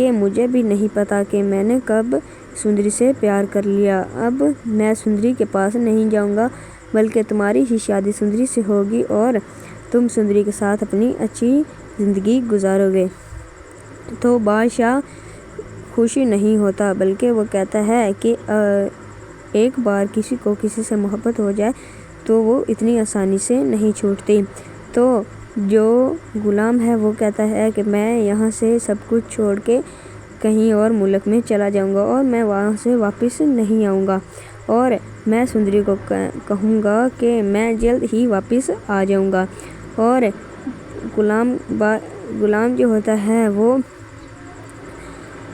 کہ مجھے بھی نہیں پتا کہ میں نے کب سندری سے پیار کر لیا۔ اب میں سندری کے پاس نہیں جاؤں گا بلکہ تمہاری ہی شادی سندری سے ہوگی اور تم سندری کے ساتھ اپنی اچھی زندگی گزارو گے۔ تو بادشاہ خوشی نہیں ہوتا بلکہ وہ کہتا ہے کہ ایک بار کسی کو کسی سے محبت ہو جائے تو وہ اتنی آسانی سے نہیں چھوٹتی۔ تو جو غلام ہے وہ کہتا ہے کہ میں یہاں سے سب کچھ چھوڑ کے کہیں اور ملک میں چلا جاؤں گا اور میں وہاں سے واپس نہیں آؤں گا، اور میں سندری کو کہوں گا کہ میں جلد ہی واپس آ جاؤں گا۔ اور غلام جو ہوتا ہے وہ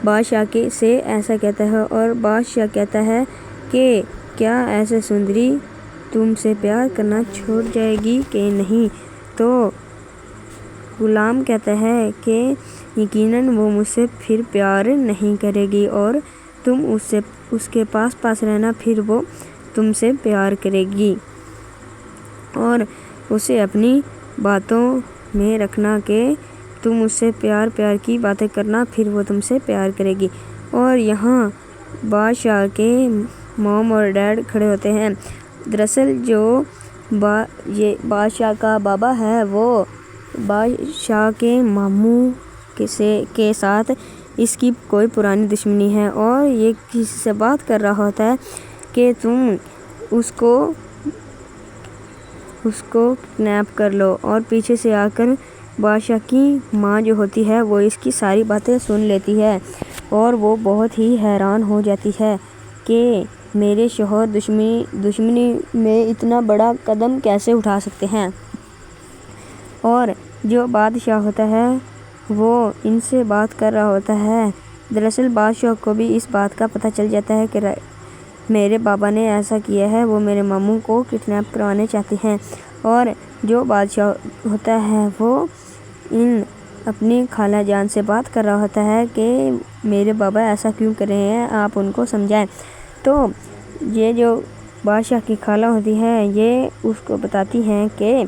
بادشاہ سے ایسا کہتا ہے، اور بادشاہ کہتا ہے کہ کیا ایسے سندری تم سے پیار کرنا چھوڑ جائے گی کہ نہیں؟ تو غلام کہتا ہے کہ یقیناً وہ مجھ سے پھر پیار نہیں کرے گی، اور تم اس کے پاس رہنا پھر وہ تم سے پیار کرے گی، اور اسے اپنی باتوں میں رکھنا کہ تم اس سے پیار کی باتیں کرنا پھر وہ تم سے پیار کرے گی۔ اور یہاں بادشاہ کے موم اور ڈیڈ کھڑے ہوتے ہیں۔ دراصل جو یہ بادشاہ کا بابا ہے وہ بادشاہ کے ماموں کے ساتھ اس کی کوئی پرانی دشمنی ہے، اور یہ کسی سے بات کر رہا ہوتا ہے کہ تم اس کو کڈنیپ کر لو، اور پیچھے سے آ کر بادشاہ کی ماں جو ہوتی ہے وہ اس کی ساری باتیں سن لیتی ہے، اور وہ بہت ہی حیران ہو جاتی ہے کہ میرے شوہر دشمنی میں اتنا بڑا قدم کیسے اٹھا سکتے ہیں۔ اور جو بادشاہ ہوتا ہے وہ ان سے بات کر رہا ہوتا ہے۔ دراصل بادشاہ کو بھی اس بات کا پتہ چل جاتا ہے کہ میرے بابا نے ایسا کیا ہے، وہ میرے ماموں کو کڈنیپ کروانے چاہتے ہیں، اور جو بادشاہ ہوتا ہے وہ اپنی خالہ جان سے بات کر رہا ہوتا ہے کہ میرے بابا ایسا کیوں کر رہے ہیں، آپ ان کو سمجھائیں۔ تو یہ جو بادشاہ کی خالہ ہوتی ہے یہ اس کو بتاتی ہیں کہ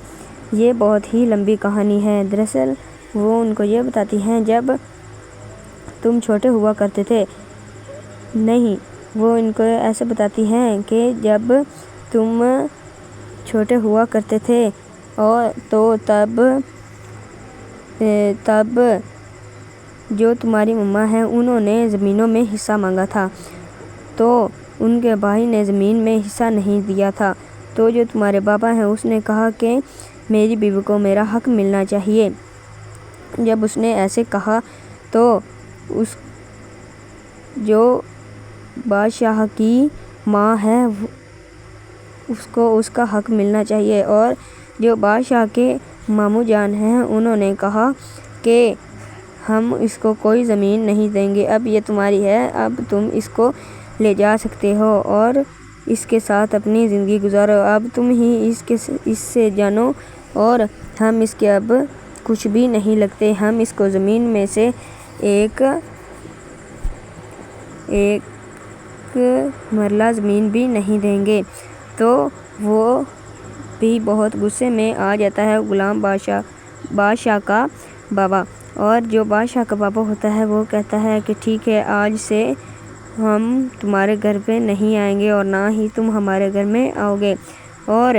یہ بہت ہی لمبی کہانی ہے۔ دراصل وہ ان کو یہ بتاتی ہیں جب تم چھوٹے ہوا کرتے تھے، نہیں وہ ان کو ایسے بتاتی ہیں کہ جب تم چھوٹے ہوا کرتے تھے اور تو تب جو تمہاری مما ہیں انہوں نے زمینوں میں حصہ مانگا تھا، تو ان کے بھائی نے زمین میں حصہ نہیں دیا تھا، تو جو تمہارے بابا ہیں اس نے کہا کہ میری بیوی کو میرا حق ملنا چاہیے۔ جب اس نے ایسے کہا تو جو بادشاہ کی ماں ہے اس کو اس کا حق ملنا چاہیے، اور جو بادشاہ کے ماموں جان ہیں انہوں نے کہا کہ ہم اس کو کوئی زمین نہیں دیں گے، اب یہ تمہاری ہے، اب تم اس کو لے جا سکتے ہو اور اس کے ساتھ اپنی زندگی گزارو، اب تم ہی اس سے جانو، اور ہم اس کے اب کچھ بھی نہیں لگتے، ہم اس کو زمین میں سے ایک مرلہ زمین بھی نہیں دیں گے۔ تو وہ بھی بہت غصے میں آ جاتا ہے غلام بادشاہ کا بابا، اور جو بادشاہ کا بابا ہوتا ہے وہ کہتا ہے کہ ٹھیک ہے، آج سے ہم تمہارے گھر پہ نہیں آئیں گے اور نہ ہی تم ہمارے گھر میں آؤ گے۔ اور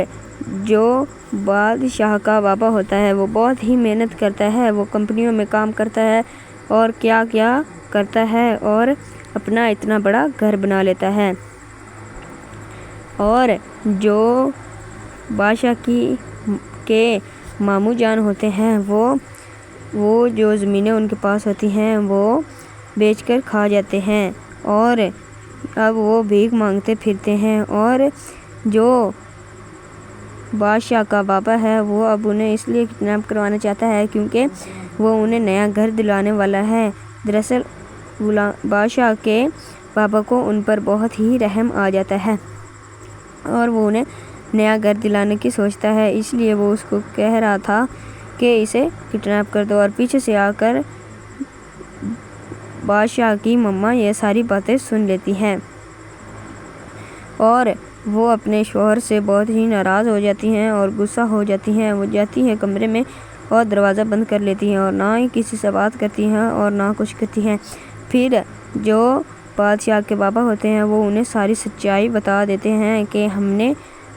جو بادشاہ کا بابا ہوتا ہے وہ بہت ہی محنت کرتا ہے، وہ کمپنیوں میں کام کرتا ہے اور کیا کرتا ہے اور اپنا اتنا بڑا گھر بنا لیتا ہے، اور جو بادشاہ کے ماموں جان ہوتے ہیں وہ جو زمینیں ان کے پاس ہوتی ہیں وہ بیچ کر کھا جاتے ہیں، اور اب وہ بھیک مانگتے پھرتے ہیں، اور جو بادشاہ کا بابا ہے وہ اب انہیں اس لیے کڈنیپ کروانا چاہتا ہے کیونکہ وہ انہیں نیا گھر دلانے والا ہے۔ دراصل بادشاہ کے بابا کو ان پر بہت ہی رحم آ جاتا ہے اور وہ انہیں نیا گھر دلانے کی سوچتا ہے، اس لیے وہ اس کو کہہ رہا تھا کہ اسے کڈنیپ کر دو، اور پیچھے سے آ کر بادشاہ کی مما یہ ساری باتیں سن لیتی ہیں اور وہ اپنے شوہر سے بہت ہی ناراض ہو جاتی ہیں اور غصہ ہو جاتی ہیں۔ وہ جاتی ہیں کمرے میں اور دروازہ بند کر لیتی ہیں اور نہ ہی کسی سے بات کرتی ہیں اور نہ کچھ کرتی ہیں۔ پھر جو بادشاہ کے بابا ہوتے ہیں وہ انہیں ساری سچائی بتا دیتے ہیں کہ ہم نے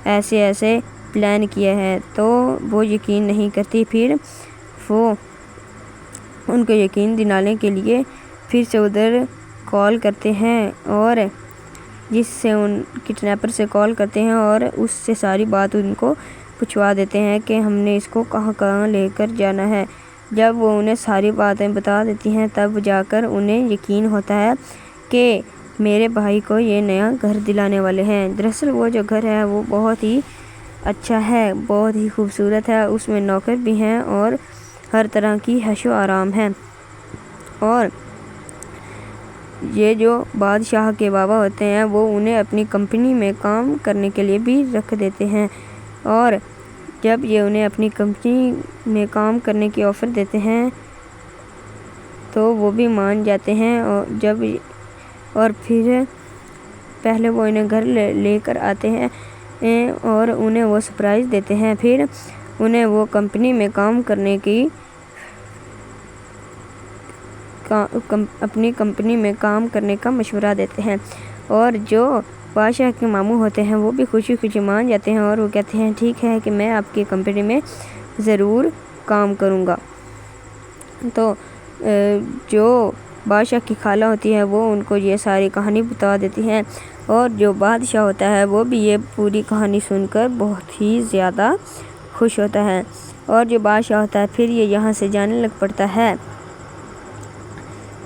ایسے ایسے پلان کیا ہے، تو وہ یقین نہیں کرتی۔ پھر وہ ان کو یقین دلانے کے لیے پھر سے ادھر کال کرتے ہیں، اور جس سے ان کڈنیپر سے کال کرتے ہیں اور اس سے ساری بات ان کو پوچھوا دیتے ہیں کہ ہم نے اس کو کہاں کہاں لے کر جانا ہے۔ جب وہ انہیں ساری باتیں بتا دیتی ہیں تب جا کر انہیں یقین ہوتا ہے کہ میرے بھائی کو یہ نیا گھر دلانے والے ہیں۔ دراصل وہ جو گھر ہے وہ بہت ہی اچھا ہے، بہت ہی خوبصورت ہے، اس میں نوکر بھی ہیں اور ہر طرح کی عیش و آرام ہے۔ اور یہ جو بادشاہ کے بابا ہوتے ہیں وہ انہیں اپنی کمپنی میں کام کرنے کے لیے بھی رکھ دیتے ہیں، اور جب یہ انہیں اپنی کمپنی میں کام کرنے کی آفر دیتے ہیں تو وہ بھی مان جاتے ہیں، اور پھر پہلے وہ انہیں گھر لے کر آتے ہیں اور انہیں وہ سرپرائز دیتے ہیں، پھر انہیں وہ کمپنی میں کام کرنے کی اپنی کمپنی میں کام کرنے کا مشورہ دیتے ہیں، اور جو بادشاہ کے ماموں ہوتے ہیں وہ بھی خوشی خوشی مان جاتے ہیں اور وہ کہتے ہیں ٹھیک ہے کہ میں آپ کی کمپنی میں ضرور کام کروں گا۔ تو جو بادشاہ کی خالہ ہوتی ہے وہ ان کو یہ ساری کہانی بتا دیتی ہیں، اور جو بادشاہ ہوتا ہے وہ بھی یہ پوری کہانی سن کر بہت ہی زیادہ خوش ہوتا ہے، اور جو بادشاہ ہوتا ہے پھر یہ یہاں سے جانے لگ پڑتا ہے۔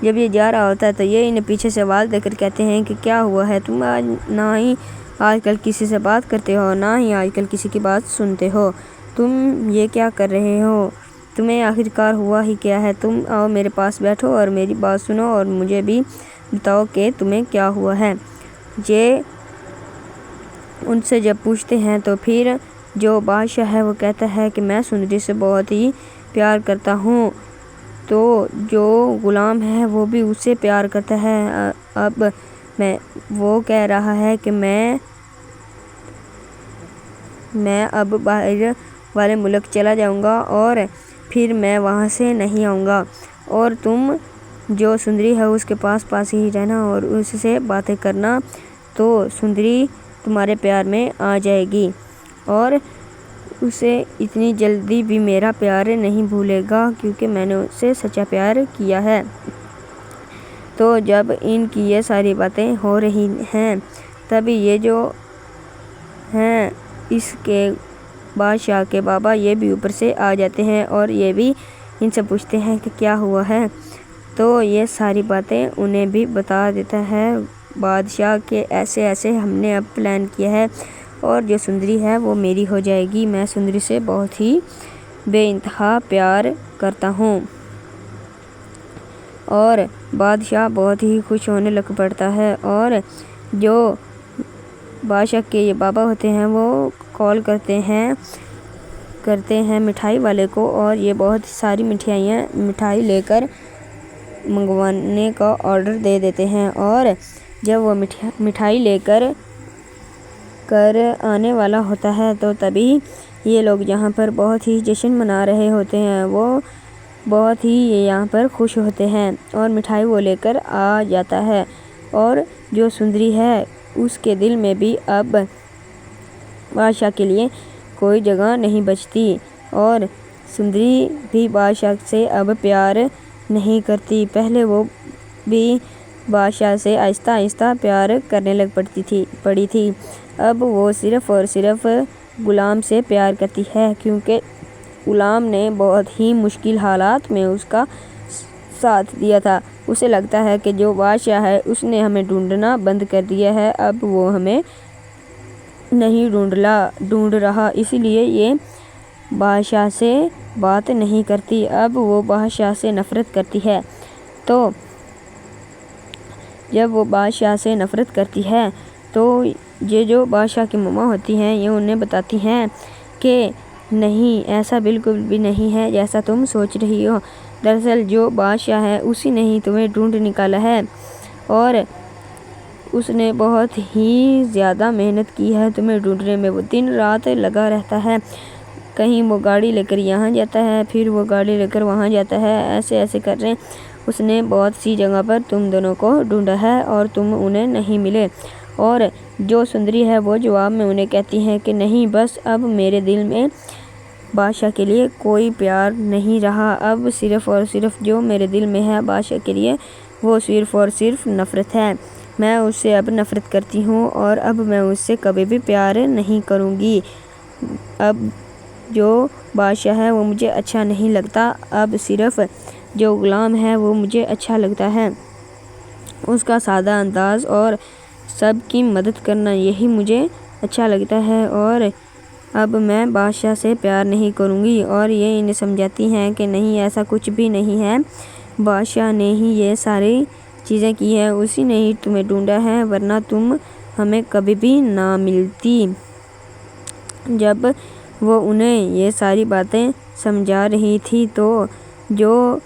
جب یہ جا رہا ہوتا ہے تو یہ انہیں پیچھے سے آواز دے کر کہتے ہیں کہ کیا ہوا ہے، تم نہ ہی آج کل کسی سے بات کرتے ہو، نہ ہی آج کل کسی کی بات سنتے ہو، تم یہ کیا کر رہے ہو، تمہیں آخرکار ہوا ہی کیا ہے، تم آؤ میرے پاس بیٹھو اور میری بات سنو اور مجھے بھی بتاؤ کہ تمہیں کیا ہوا ہے۔ یہ ان سے جب پوچھتے ہیں تو پھر جو بادشاہ ہے وہ کہتا ہے کہ میں سندری سے بہت ہی پیار کرتا ہوں، تو جو غلام ہے وہ بھی اس سے پیار کرتا ہے، اب وہ کہہ رہا ہے کہ میں اب باہر والے ملک چلا جاؤں گا اور پھر میں وہاں سے نہیں آؤں گا، اور تم جو سندری ہے اس کے پاس ہی رہنا اور اس سے باتیں کرنا، تو سندری تمہارے پیار میں آ جائے گی اور اسے اتنی جلدی بھی میرا پیار نہیں بھولے گا کیونکہ میں نے اس سے سچا پیار کیا ہے۔ تو جب ان کی یہ ساری باتیں ہو رہی ہیں تب یہ جو ہیں اس کے بادشاہ کے بابا یہ بھی اوپر سے آ جاتے ہیں اور یہ بھی ان سے پوچھتے ہیں کہ کیا ہوا ہے، تو یہ ساری باتیں انہیں بھی بتا دیتا ہے بادشاہ کہ ایسے ایسے ہم نے اب پلان کیا ہے، اور جو سندری ہے وہ میری ہو جائے گی، میں سندری سے بہت ہی بے انتہا پیار کرتا ہوں۔ اور بادشاہ بہت ہی خوش ہونے لگ پڑتا ہے، اور جو بادشاہ کے یہ بابا ہوتے ہیں وہ کال کرتے ہیں مٹھائی والے کو، اور یہ بہت ساری مٹھائی لے کر منگوانے کا آرڈر دے دیتے ہیں، اور جب وہ مٹھائی لے کر آنے والا ہوتا ہے تو تبھی یہ لوگ یہاں پر بہت ہی جشن منا رہے ہوتے ہیں، وہ بہت ہی یہاں پر خوش ہوتے ہیں اور مٹھائی وہ لے کر آ جاتا ہے، اور جو سندری ہے اس کے دل میں بھی اب بادشاہ کے لیے کوئی جگہ نہیں بچتی، اور سندری بھی بادشاہ سے اب پیار نہیں کرتی۔ پہلے وہ بھی بادشاہ سے آہستہ آہستہ پیار کرنے لگ پڑی تھی، اب وہ صرف اور صرف غلام سے پیار کرتی ہے کیونکہ غلام نے بہت ہی مشکل حالات میں اس کا ساتھ دیا تھا۔ اسے لگتا ہے کہ جو بادشاہ ہے اس نے ہمیں ڈھونڈنا بند کر دیا ہے، اب وہ ہمیں نہیں ڈھونڈ رہا، اسی لیے یہ بادشاہ سے بات نہیں کرتی، اب وہ بادشاہ سے نفرت کرتی ہے۔ تو جب وہ بادشاہ سے نفرت کرتی ہے تو یہ جو بادشاہ کی ماما ہوتی ہیں یہ انہیں بتاتی ہیں کہ نہیں، ایسا بالکل بھی نہیں ہے جیسا تم سوچ رہی ہو، دراصل جو بادشاہ ہے اسی نے ہی تمہیں ڈھونڈ نکالا ہے، اور اس نے بہت ہی زیادہ محنت کی ہے تمہیں ڈھونڈنے میں، وہ دن رات لگا رہتا ہے، کہیں وہ گاڑی لے کر یہاں جاتا ہے، پھر وہ گاڑی لے کر وہاں جاتا ہے، ایسے کر رہے ہیں، اس نے بہت سی جگہ پر تم دونوں کو ڈھونڈا ہے اور تم انہیں نہیں ملے۔ اور جو سندری ہے وہ جواب میں انہیں کہتی ہے کہ نہیں، بس اب میرے دل میں بادشاہ کے لیے کوئی پیار نہیں رہا، اب صرف اور صرف جو میرے دل میں ہے بادشاہ کے لیے وہ صرف اور صرف نفرت ہے۔ میں اس سے اب نفرت کرتی ہوں اور اب میں اس سے کبھی بھی پیار نہیں کروں گی۔ اب جو بادشاہ ہے وہ مجھے اچھا نہیں لگتا، اب صرف جو غلام ہے وہ مجھے اچھا لگتا ہے۔ اس کا سادہ انداز اور سب کی مدد کرنا یہی مجھے اچھا لگتا ہے، اور اب میں بادشاہ سے پیار نہیں کروں گی۔ اور یہ انہیں سمجھاتی ہیں کہ نہیں، ایسا کچھ بھی نہیں ہے، بادشاہ نے ہی یہ ساری چیزیں کی ہیں، اسی نے ہی تمہیں ڈھونڈا ہے، ورنہ تم ہمیں کبھی بھی نہ ملتی۔ جب وہ انہیں یہ ساری باتیں سمجھا رہی تھی تو جو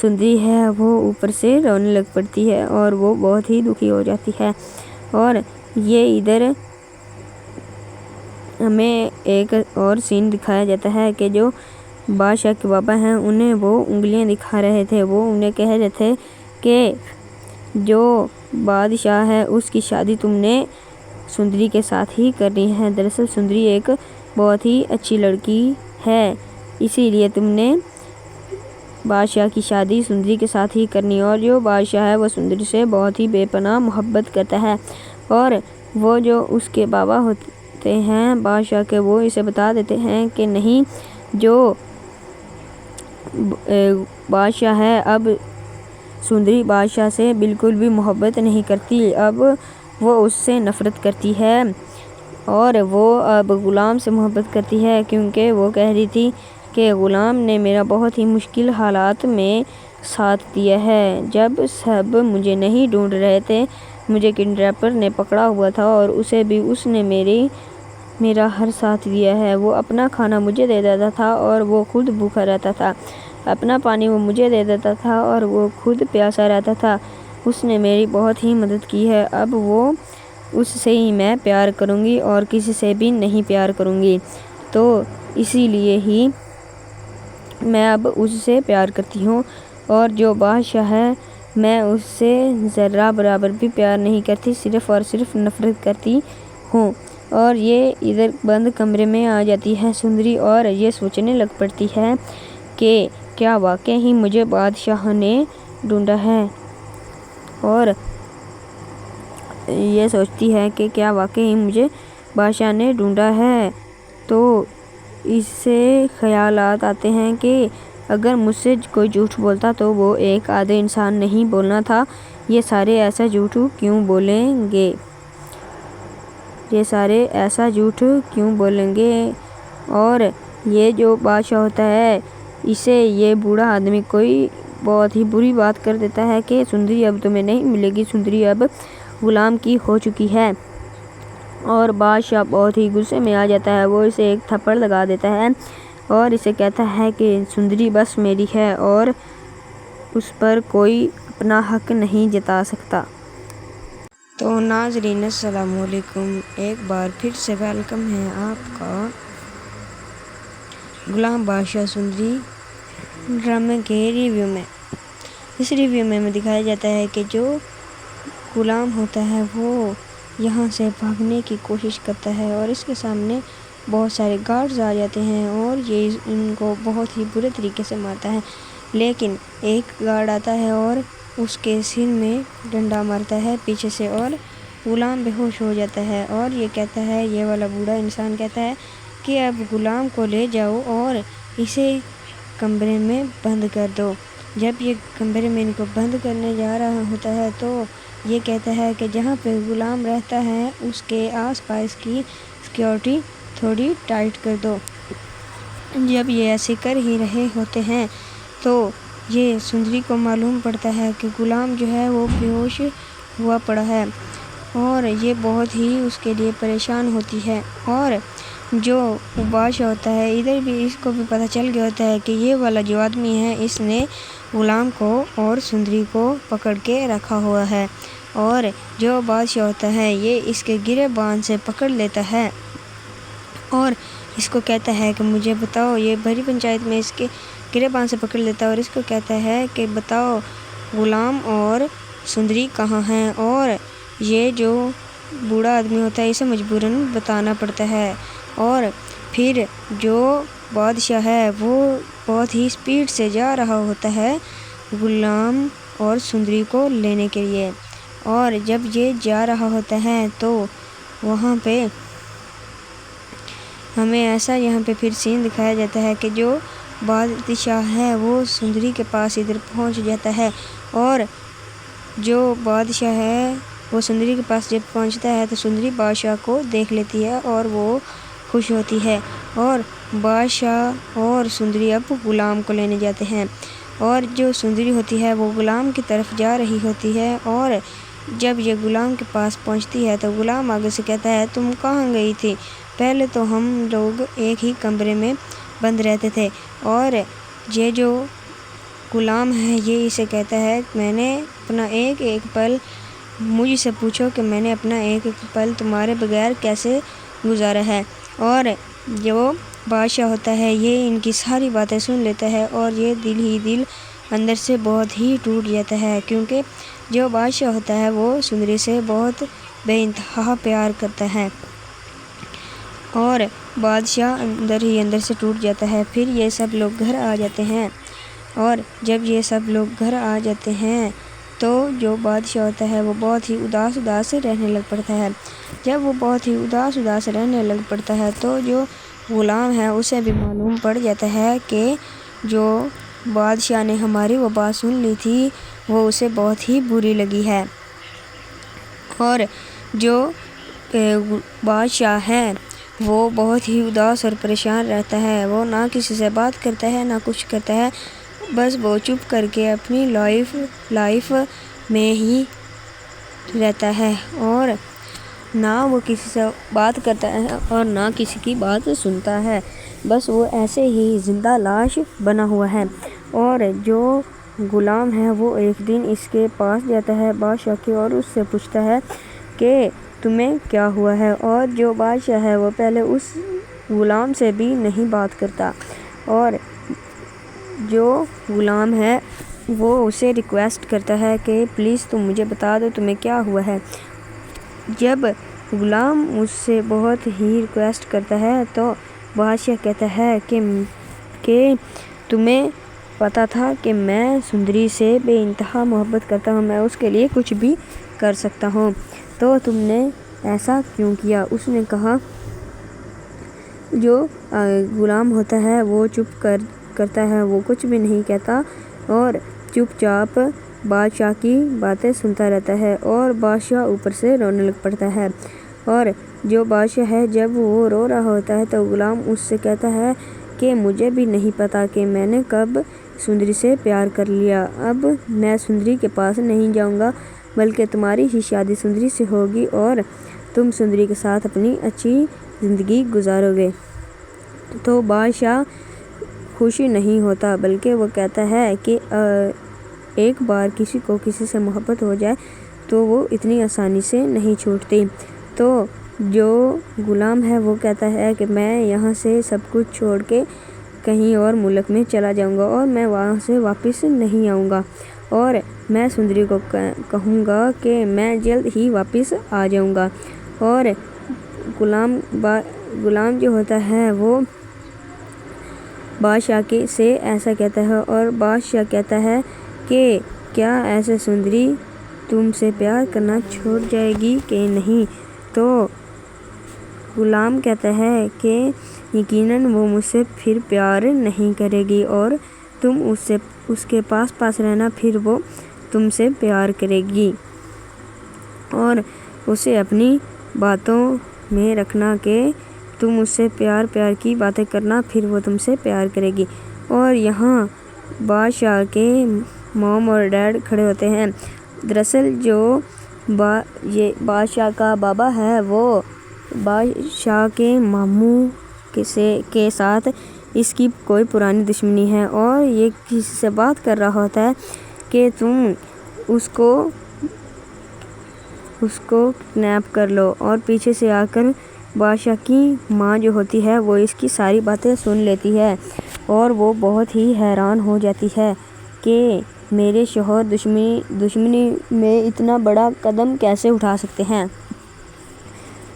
سندری ہے وہ اوپر سے رونے لگ پڑتی ہے اور وہ بہت ہی دکھی ہو جاتی ہے۔ اور یہ ادھر ہمیں ایک اور سین دکھایا جاتا ہے کہ جو بادشاہ کے بابا ہیں انہیں وہ انگلیاں دکھا رہے تھے، وہ انہیں کہہ رہے تھے کہ جو بادشاہ ہے اس کی شادی تم نے سندری کے ساتھ ہی کرنی ہے۔ دراصل سندری ایک بہت ہی اچھی لڑکی ہے، اسی لیے تم نے بادشاہ کی شادی سندری کے ساتھ ہی کرنی، اور جو بادشاہ ہے وہ سندری سے بہت ہی بے پناہ محبت کرتا ہے۔ اور وہ جو اس کے بابا ہوتے ہیں بادشاہ کے، وہ اسے بتا دیتے ہیں کہ نہیں، جو بادشاہ ہے اب سندری بادشاہ سے بالکل بھی محبت نہیں کرتی، اب وہ اس سے نفرت کرتی ہے، اور وہ اب غلام سے محبت کرتی ہے، کیونکہ وہ کہہ رہی تھی کہ غلام نے میرا بہت ہی مشکل حالات میں ساتھ دیا ہے، جب سب مجھے نہیں ڈھونڈ رہے تھے، مجھے کڈنیپر نے پکڑا ہوا تھا اور اسے بھی اس نے میرا ہر ساتھ دیا ہے، وہ اپنا کھانا مجھے دے دیتا تھا اور وہ خود بھوکا رہتا تھا، اپنا پانی وہ مجھے دے دیتا تھا اور وہ خود پیاسا رہتا تھا، اس نے میری بہت ہی مدد کی ہے، اب وہ اس سے ہی میں پیار کروں گی اور کسی سے بھی نہیں پیار کروں گی، تو اسی لیے ہی میں اب اس سے پیار کرتی ہوں، اور جو بادشاہ ہے میں اس سے ذرہ برابر بھی پیار نہیں کرتی، صرف اور صرف نفرت کرتی ہوں۔ اور یہ ادھر بند کمرے میں آ جاتی ہے سندری اور یہ سوچنے لگ پڑتی ہے کہ کیا واقعی ہی مجھے بادشاہ نے ڈھونڈا ہے، اور یہ سوچتی ہے کہ کیا واقعی ہی مجھے بادشاہ نے ڈھونڈا ہے، تو اس سے خیالات آتے ہیں کہ اگر مجھ سے کوئی جھوٹ بولتا تو وہ ایک آدھے انسان نہیں بولنا تھا، یہ سارے ایسا جھوٹ کیوں بولیں گے، یہ سارے ایسا جھوٹ کیوں بولیں گے، اور یہ جو بادشاہ ہوتا ہے اسے یہ بوڑھا آدمی کوئی بہت ہی بری بات کر دیتا ہے کہ سندری اب تمہیں نہیں ملے گی، سندری اب غلام کی ہو چکی ہے، اور بادشاہ بہت ہی غصے میں آ جاتا ہے، وہ اسے ایک تھپڑ لگا دیتا ہے اور اسے کہتا ہے کہ سندری بس میری ہے اور اس پر کوئی اپنا حق نہیں جتا سکتا۔ تو ناظرین السلام علیکم، ایک بار پھر سے ویلکم ہے آپ کا غلام بادشاہ سندری ڈرامے کے ریویو میں۔ اس ریویو میں دکھایا جاتا ہے کہ جو غلام ہوتا ہے وہ یہاں سے بھاگنے کی کوشش کرتا ہے اور اس کے سامنے بہت سارے گارڈز آ جاتے ہیں اور یہ ان کو بہت ہی برے طریقے سے مارتا ہے، لیکن ایک گارڈ آتا ہے اور اس کے سر میں ڈنڈا مارتا ہے پیچھے سے اور غلام بے ہوش ہو جاتا ہے، اور یہ کہتا ہے، یہ والا بوڑھا انسان کہتا ہے کہ اب غلام کو لے جاؤ اور اسے کمرے میں بند کر دو۔ جب یہ کمرے میں ان کو بند کرنے جا رہا ہوتا ہے تو یہ کہتا ہے کہ جہاں پہ غلام رہتا ہے اس کے آس پاس کی سیکیورٹی تھوڑی ٹائٹ کر دو۔ جب یہ ایسے کر ہی رہے ہوتے ہیں تو یہ سندری کو معلوم پڑتا ہے کہ غلام جو ہے وہ بے ہوش ہوا پڑا ہے، اور یہ بہت ہی اس کے لیے پریشان ہوتی ہے، اور جو بادشاہ ہوتا ہے ادھر بھی اس کو بھی پتہ چل گیا ہوتا ہے کہ یہ والا جو آدمی ہے اس نے غلام کو اور سندری کو پکڑ کے رکھا ہوا ہے، اور جو بادشاہ ہوتا ہے یہ اس کے گریبان سے پکڑ لیتا ہے اور اس کو کہتا ہے کہ مجھے بتاؤ، یہ بڑی پنچایت میں اس کے گریبان سے پکڑ لیتا ہے اور اس کو کہتا ہے کہ بتاؤ غلام اور سندری کہاں ہیں، اور یہ جو بوڑھا آدمی ہوتا ہے اسے مجبوراً بتانا پڑتا ہے، اور پھر جو بادشاہ ہے وہ بہت ہی اسپیڈ سے جا رہا ہوتا ہے غلام اور سندری کو لینے کے لیے، اور جب یہ جا رہا ہوتا ہے تو وہاں پہ ہمیں ایسا یہاں پہ پھر سین دکھایا جاتا ہے کہ جو بادشاہ ہے وہ سندری کے پاس ادھر پہنچ جاتا ہے، اور جو بادشاہ ہے وہ سندری کے پاس جب پہنچتا ہے تو سندری بادشاہ کو دیکھ لیتی ہے اور وہ خوش ہوتی ہے، اور بادشاہ اور سندری اب غلام کو لینے جاتے ہیں، اور جو سندری ہوتی ہے وہ غلام کی طرف جا رہی ہوتی ہے، اور جب یہ غلام کے پاس پہنچتی ہے تو غلام آگے سے کہتا ہے تم کہاں گئی تھی، پہلے تو ہم لوگ ایک ہی کمرے میں بند رہتے تھے، اور یہ جو غلام ہے یہ اسے کہتا ہے میں نے اپنا ایک ایک پل مجھ سے پوچھو کہ میں نے اپنا ایک ایک پل تمہارے بغیر کیسے گزارا ہے، اور جو بادشاہ ہوتا ہے یہ ان کی ساری باتیں سن لیتا ہے اور یہ دل ہی دل اندر سے بہت ہی ٹوٹ جاتا ہے، کیونکہ جو بادشاہ ہوتا ہے وہ سندری سے بہت بے انتہا پیار کرتا ہے، اور بادشاہ اندر ہی اندر سے ٹوٹ جاتا ہے۔ پھر یہ سب لوگ گھر آ جاتے ہیں، اور جب یہ سب لوگ گھر آ جاتے ہیں تو جو بادشاہ ہوتا ہے وہ بہت ہی اداس رہنے لگ پڑتا ہے۔ جب وہ بہت ہی اداس رہنے لگ پڑتا ہے تو جو غلام ہے اسے بھی معلوم پڑ جاتا ہے کہ جو بادشاہ نے ہماری وہ بات سن لی تھی وہ اسے بہت ہی بری لگی ہے، اور جو بادشاہ ہے وہ بہت ہی اداس اور پریشان رہتا ہے، وہ نہ کسی سے بات کرتا ہے نہ کچھ کرتا ہے، بس وہ چپ کر کے اپنی لائف میں ہی رہتا ہے، اور نہ وہ کسی سے بات کرتا ہے اور نہ کسی کی بات سنتا ہے، بس وہ ایسے ہی زندہ لاش بنا ہوا ہے۔ اور جو غلام ہے وہ ایک دن اس کے پاس جاتا ہے بادشاہ کے اور اس سے پوچھتا ہے کہ تمہیں کیا ہوا ہے، اور جو بادشاہ ہے وہ پہلے اس غلام سے بھی نہیں بات کرتا، اور جو غلام ہے وہ اسے ریکویسٹ کرتا ہے کہ پلیز تم مجھے بتا دو تمہیں کیا ہوا ہے۔ جب غلام اس سے بہت ہی ریکویسٹ کرتا ہے تو بادشاہ کہتا ہے کہ تمہیں پتا تھا کہ میں سندری سے بے انتہا محبت کرتا ہوں، میں اس کے لیے کچھ بھی کر سکتا ہوں، تو تم نے ایسا کیوں کیا؟ اس نے کہا جو غلام ہوتا ہے وہ چپ کرتا ہے، وہ کچھ بھی نہیں کہتا اور چپ چاپ بادشاہ کی باتیں سنتا رہتا ہے، اور بادشاہ اوپر سے رونے لگ پڑتا ہے، اور جو بادشاہ ہے جب وہ رو رہا ہوتا ہے تو غلام اس سے کہتا ہے کہ مجھے بھی نہیں پتا کہ میں نے کب سندری سے پیار کر لیا، اب میں سندری کے پاس نہیں جاؤں گا بلکہ تمہاری ہی شادی سندری سے ہوگی اور تم سندری کے ساتھ اپنی اچھی زندگی گزارو گے۔ تو بادشاہ خوشی نہیں ہوتا بلکہ وہ کہتا ہے کہ ایک بار کسی کو کسی سے محبت ہو جائے تو وہ اتنی آسانی سے نہیں چھوٹتی۔ تو جو غلام ہے وہ کہتا ہے کہ میں یہاں سے سب کچھ چھوڑ کے کہیں اور ملک میں چلا جاؤں گا اور میں وہاں سے واپس نہیں آؤں گا، اور میں سندری کو کہوں گا کہ میں جلد ہی واپس آ جاؤں گا، اور غلام جو ہوتا ہے وہ بادشاہ سے ایسا کہتا ہے، اور بادشاہ کہتا ہے کہ کیا ایسے سندری تم سے پیار کرنا چھوڑ جائے گی کہ نہیں؟ تو غلام کہتا ہے کہ یقیناً وہ مجھ سے پھر پیار نہیں کرے گی، اور تم اس کے پاس رہنا پھر وہ تم سے پیار کرے گی، اور اسے اپنی باتوں میں رکھنا کہ تم اس سے پیار کی باتیں کرنا پھر وہ تم سے پیار کرے گی۔ اور یہاں بادشاہ کے موم اور ڈیڈ کھڑے ہوتے ہیں۔ دراصل جو یہ بادشاہ کا بابا ہے وہ بادشاہ کے ماموں کے ساتھ اس کی کوئی پرانی دشمنی ہے، اور یہ کسی سے بات کر رہا ہوتا ہے کہ تم اس کو کڈنیپ کر لو، اور پیچھے سے آ کر بادشاہ کی ماں جو ہوتی ہے وہ اس کی ساری باتیں سن لیتی ہے، اور وہ بہت ہی حیران ہو جاتی ہے کہ میرے شوہر دشمنی میں اتنا بڑا قدم کیسے اٹھا سکتے ہیں؟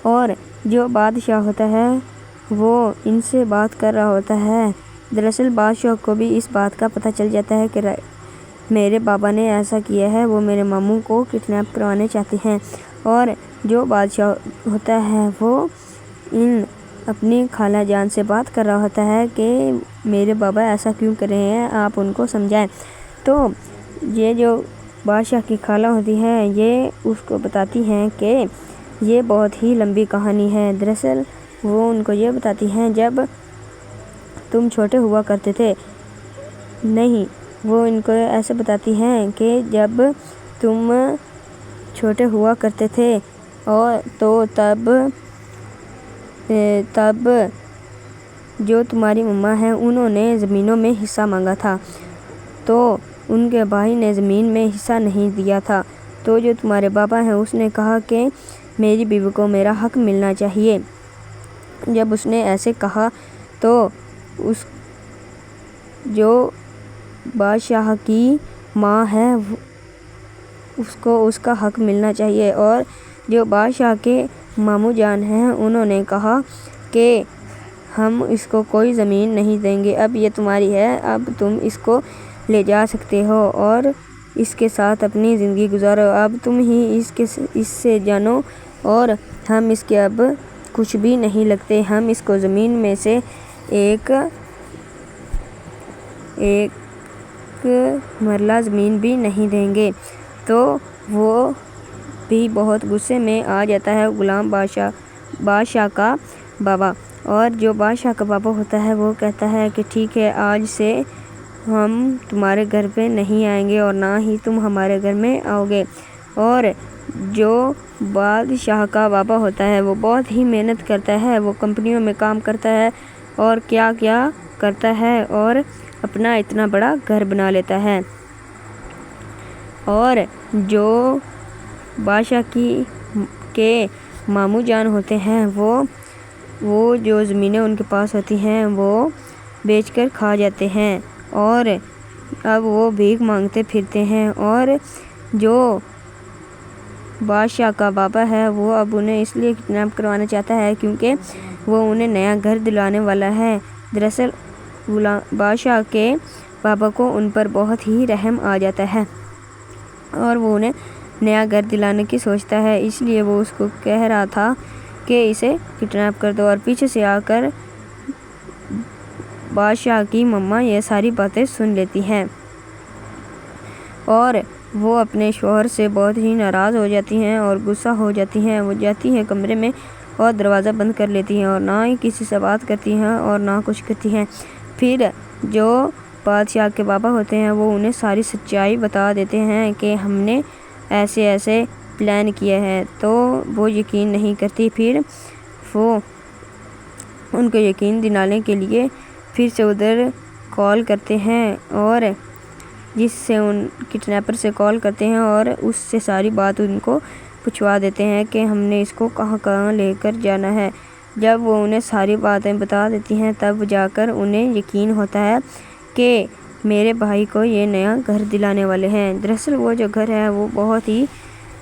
اور جو بادشاہ ہوتا ہے وہ ان سے بات کر رہا ہوتا ہے۔ دراصل بادشاہ کو بھی اس بات کا پتہ چل جاتا ہے کہ میرے بابا نے ایسا کیا ہے، وہ میرے ماموں کو کڈنیپ کروانے چاہتے ہیں۔ اور جو بادشاہ ہوتا ہے وہ اپنی خالہ جان سے بات کر رہا ہوتا ہے کہ میرے بابا ایسا کیوں کر رہے ہیں، آپ ان کو سمجھائیں۔ تو یہ جو بادشاہ کی خالہ ہوتی ہے یہ اس کو بتاتی ہیں کہ یہ بہت ہی لمبی کہانی ہے۔ دراصل وہ ان کو یہ بتاتی ہیں جب تم چھوٹے ہوا کرتے تھے، نہیں، وہ ان کو ایسے بتاتی ہیں کہ جب تم چھوٹے ہوا کرتے تھے اور تو تب جو تمہاری مما ہیں انہوں نے زمینوں میں حصہ مانگا تھا، تو ان کے بھائی نے زمین میں حصہ نہیں دیا تھا، تو جو تمہارے بابا ہیں اس نے کہا کہ میری بیوی کو میرا حق ملنا چاہیے۔ جب اس نے ایسے کہا تو جو بادشاہ کی ماں ہے اس کو اس کا حق ملنا چاہیے، اور جو بادشاہ کے ماموں جان ہیں انہوں نے کہا کہ ہم اس کو کوئی زمین نہیں دیں گے، اب یہ تمہاری ہے، اب تم اس کو لے جا سکتے ہو اور اس کے ساتھ اپنی زندگی گزارو، اب تم ہی اس سے جانو، اور ہم اس کے اب کچھ بھی نہیں لگتے، ہم اس کو زمین میں سے ایک مرلہ زمین بھی نہیں دیں گے۔ تو وہ بھی بہت غصے میں آ جاتا ہے غلام بادشاہ کا بابا، اور جو بادشاہ کا بابا ہوتا ہے وہ کہتا ہے کہ ٹھیک ہے، آج سے ہم تمہارے گھر پہ نہیں آئیں گے اور نہ ہی تم ہمارے گھر میں آؤ گے۔ اور جو بادشاہ کا بابا ہوتا ہے وہ بہت ہی محنت کرتا ہے، وہ کمپنیوں میں کام کرتا ہے اور کیا کیا کرتا ہے اور اپنا اتنا بڑا گھر بنا لیتا ہے۔ اور جو بادشاہ کے ماموں جان ہوتے ہیں وہ جو زمینیں ان کے پاس ہوتی ہیں وہ بیچ کر کھا جاتے ہیں، اور اب وہ بھیک مانگتے پھرتے ہیں، اور جو بادشاہ کا بابا ہے وہ اب انہیں اس لیے کڈنیپ کروانا چاہتا ہے کیونکہ وہ انہیں نیا گھر دلانے والا ہے۔ دراصل بادشاہ کے بابا کو ان پر بہت ہی رحم آ جاتا ہے اور وہ انہیں نیا گھر دلانے کی سوچتا ہے، اس لیے وہ اس کو کہہ رہا تھا کہ اسے کڈنیپ کر دو، اور پیچھے سے آ کر بادشاہ کی مما یہ ساری باتیں سن لیتی ہیں اور وہ اپنے شوہر سے بہت ہی ناراض ہو جاتی ہیں اور غصہ ہو جاتی ہیں۔ وہ جاتی ہیں کمرے میں اور دروازہ بند کر لیتی ہیں اور نہ ہی کسی سے بات کرتی ہیں اور نہ کچھ کرتی ہیں۔ پھر جو بادشاہ کے بابا ہوتے ہیں وہ انہیں ساری سچائی بتا دیتے ہیں کہ ہم نے ایسے پلان کیا ہے، تو وہ یقین نہیں کرتی۔ پھر وہ ان کو یقین دلانے کے لیے پھر سے ادھر کال کرتے ہیں اور جس سے ان کڈنیپر سے کال کرتے ہیں اور اس سے ساری بات ان کو پوچھوا دیتے ہیں کہ ہم نے اس کو کہاں لے کر جانا ہے۔ جب وہ انہیں ساری باتیں بتا دیتی ہیں تب جا کر انہیں یقین ہوتا ہے کہ میرے بھائی کو یہ نیا گھر دلانے والے ہیں۔ دراصل وہ جو گھر ہے وہ بہت ہی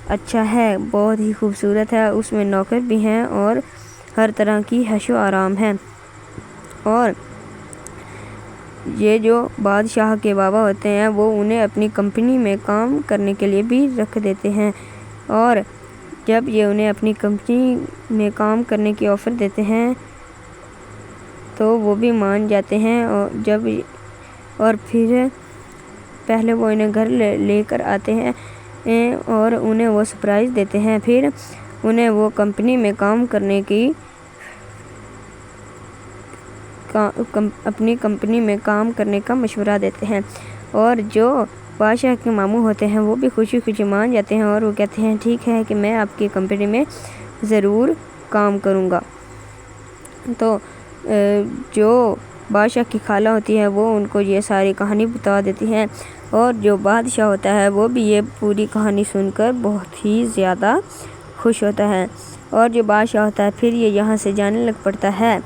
اچھا ہے، بہت ہی خوبصورت ہے، اس میں نوکر بھی ہیں اور ہر طرح کی عیش و آرام ہے۔ اور یہ جو بادشاہ کے بابا ہوتے ہیں وہ انہیں اپنی کمپنی میں کام کرنے کے لیے بھی رکھ دیتے ہیں، اور جب یہ انہیں اپنی کمپنی میں کام کرنے کی آفر دیتے ہیں تو وہ بھی مان جاتے ہیں، اور پھر پہلے وہ انہیں گھر لے کر آتے ہیں اور انہیں وہ سرپرائز دیتے ہیں، پھر انہیں وہ کمپنی میں کام کرنے کی اپنی کمپنی میں کام کرنے کا مشورہ دیتے ہیں، اور جو بادشاہ کے ماموں ہوتے ہیں وہ بھی خوشی خوشی مان جاتے ہیں اور وہ کہتے ہیں ٹھیک ہے کہ میں آپ کی کمپنی میں ضرور کام کروں گا۔ تو جو بادشاہ کی خالہ ہوتی ہے وہ ان کو یہ ساری کہانی بتا دیتی ہیں، اور جو بادشاہ ہوتا ہے وہ بھی یہ پوری کہانی سن کر بہت ہی زیادہ خوش ہوتا ہے، اور جو بادشاہ ہوتا ہے پھر یہ یہاں سے جانے لگ پڑتا ہے۔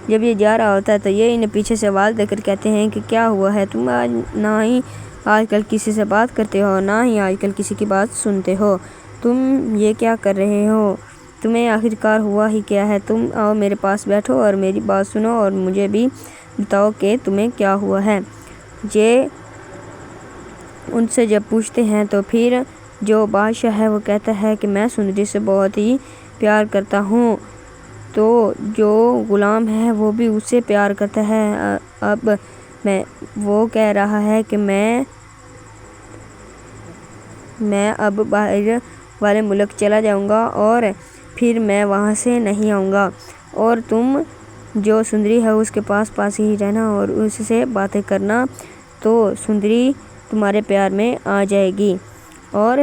جب یہ جا رہا ہوتا ہے تو یہ انہیں پیچھے سے آواز دے کر کہتے ہیں کہ کیا ہوا ہے، تم نہ ہی آج کل کسی سے بات کرتے ہو، نہ ہی آج کل کسی کی بات سنتے ہو، تم یہ کیا کر رہے ہو، تمہیں آخرکار ہوا ہی کیا ہے، تم آؤ میرے پاس بیٹھو اور میری بات سنو اور مجھے بھی بتاؤ کہ تمہیں کیا ہوا ہے۔ یہ ان سے جب پوچھتے ہیں تو پھر جو بادشاہ ہے وہ کہتا ہے کہ میں سندری سے بہت ہی پیار کرتا ہوں، تو جو غلام ہے وہ بھی اس سے پیار کرتا ہے۔ اب وہ کہہ رہا ہے کہ میں اب باہر والے ملک چلا جاؤں گا اور پھر میں وہاں سے نہیں آؤں گا، اور تم جو سندری ہے اس کے پاس ہی رہنا اور اس سے باتیں کرنا، تو سندری تمہارے پیار میں آ جائے گی اور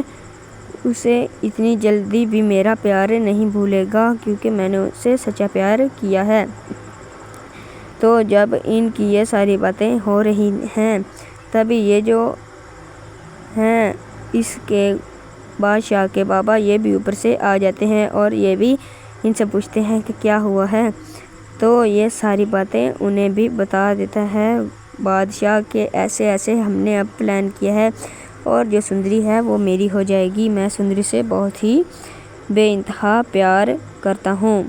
اسے اتنی جلدی بھی میرا پیار نہیں بھولے گا کیونکہ میں نے اس سے سچا پیار کیا ہے۔ تو جب ان کی یہ ساری باتیں ہو رہی ہیں تب یہ جو ہیں اس کے بادشاہ کے بابا یہ بھی اوپر سے آ جاتے ہیں اور یہ بھی ان سے پوچھتے ہیں کہ کیا ہوا ہے، تو یہ ساری باتیں انہیں بھی بتا دیتا ہے بادشاہ کہ ایسے ہم نے اب پلان کیا ہے اور جو سندری ہے وہ میری ہو جائے گی، میں سندری سے بہت ہی بے انتہا پیار کرتا ہوں۔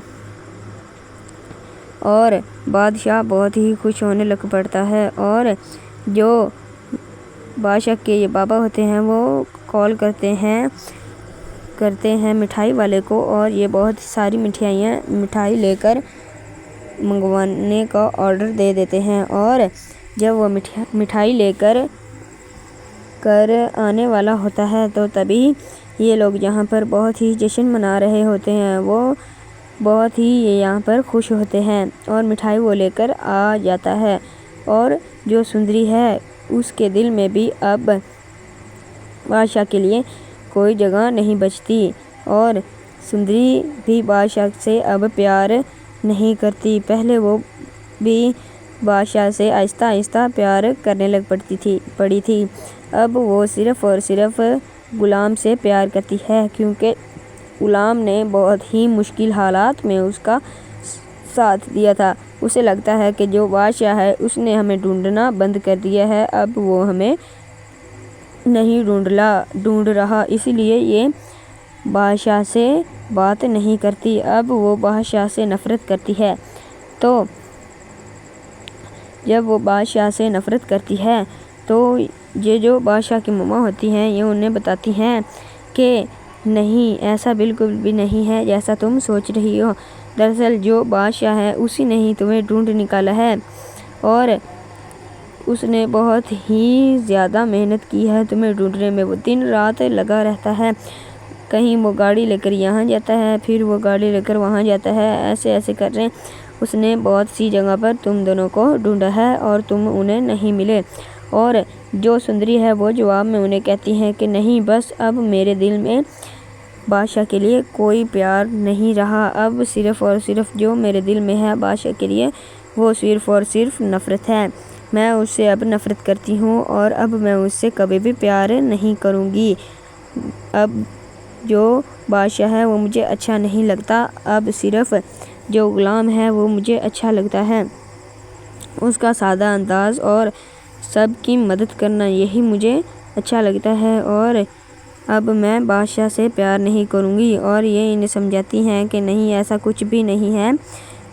اور بادشاہ بہت ہی خوش ہونے لگ پڑتا ہے، اور جو بادشاہ کے یہ بابا ہوتے ہیں وہ کال کرتے ہیں مٹھائی والے کو اور یہ بہت ساری مٹھائی لے کر منگوانے کا آرڈر دے دیتے ہیں، اور جب وہ مٹھائی لے کر آنے والا ہوتا ہے تو تبھی یہ لوگ یہاں پر بہت ہی جشن منا رہے ہوتے ہیں، وہ بہت ہی یہاں پر خوش ہوتے ہیں اور مٹھائی وہ لے کر آ جاتا ہے، اور جو سندری ہے اس کے دل میں بھی اب بادشاہ کے لیے کوئی جگہ نہیں بچتی، اور سندری بھی بادشاہ سے اب پیار نہیں کرتی۔ پہلے وہ بھی بادشاہ سے آہستہ آہستہ پیار کرنے لگ پڑی تھی، اب وہ صرف اور صرف غلام سے پیار کرتی ہے کیونکہ غلام نے بہت ہی مشکل حالات میں اس کا ساتھ دیا تھا۔ اسے لگتا ہے کہ جو بادشاہ ہے اس نے ہمیں ڈھونڈنا بند کر دیا ہے، اب وہ ہمیں نہیں ڈھونڈ رہا، اسی لیے یہ بادشاہ سے بات نہیں کرتی، اب وہ بادشاہ سے نفرت کرتی ہے۔ تو جب وہ بادشاہ سے نفرت کرتی ہے تو یہ جو بادشاہ کی ماما ہوتی ہیں یہ انہیں بتاتی ہیں کہ نہیں، ایسا بالکل بھی نہیں ہے جیسا تم سوچ رہی ہو، دراصل جو بادشاہ ہے اسی نے ہی تمہیں ڈھونڈ نکالا ہے اور اس نے بہت ہی زیادہ محنت کی ہے تمہیں ڈھونڈنے میں، وہ دن رات لگا رہتا ہے، کہیں وہ گاڑی لے کر یہاں جاتا ہے پھر وہ گاڑی لے کر وہاں جاتا ہے، ایسے کر رہے اس نے بہت سی جگہ پر تم دونوں کو ڈھونڈا ہے اور تم انہیں نہیں ملے۔ اور جو سندری ہے وہ جواب میں انہیں کہتی ہیں کہ نہیں، بس اب میرے دل میں بادشاہ کے لیے کوئی پیار نہیں رہا، اب صرف اور صرف جو میرے دل میں ہے بادشاہ کے لیے وہ صرف اور صرف نفرت ہے، میں اس سے اب نفرت کرتی ہوں اور اب میں اس سے کبھی بھی پیار نہیں کروں گی، اب جو بادشاہ ہے وہ مجھے اچھا نہیں لگتا، اب صرف جو غلام ہے وہ مجھے اچھا لگتا ہے، اس کا سادہ انداز اور سب کی مدد کرنا یہی مجھے اچھا لگتا ہے، اور اب میں بادشاہ سے پیار نہیں کروں گی۔ اور یہ انہیں سمجھاتی ہیں کہ نہیں، ایسا کچھ بھی نہیں ہے،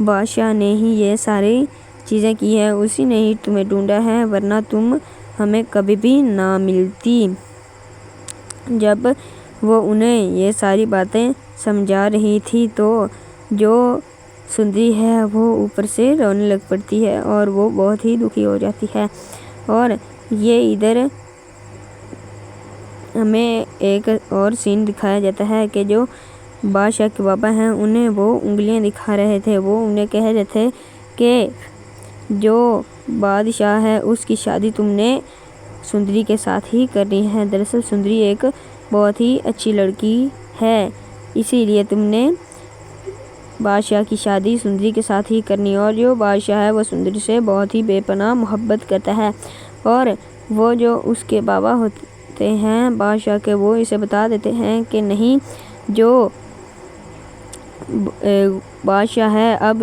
بادشاہ نے ہی یہ ساری چیزیں کی ہیں، اسی نے ہی تمہیں ڈھونڈا ہے ورنہ تم ہمیں کبھی بھی نہ ملتی۔ جب وہ انہیں یہ ساری باتیں سمجھا رہی تھی تو جو سندری ہے وہ اوپر سے رونے لگ پڑتی ہے اور وہ بہت ہی دکھی ہو جاتی ہے، اور یہ ادھر ہمیں ایک اور سین دکھایا جاتا ہے کہ جو بادشاہ کے بابا ہیں انہیں وہ انگلیاں دکھا رہے تھے، وہ انہیں کہہ رہے تھے کہ جو بادشاہ ہے اس کی شادی تم نے سندری کے ساتھ ہی کرنی ہے، دراصل سندری ایک بہت ہی اچھی لڑکی ہے، اسی لیے تم نے بادشاہ کی شادی سندری کے ساتھ ہی کرنی، اور جو بادشاہ ہے وہ سندری سے بہت ہی بے پناہ محبت کرتا ہے، اور وہ جو اس کے بابا ہوتے ہیں بادشاہ کے وہ اسے بتا دیتے ہیں کہ نہیں، جو بادشاہ ہے اب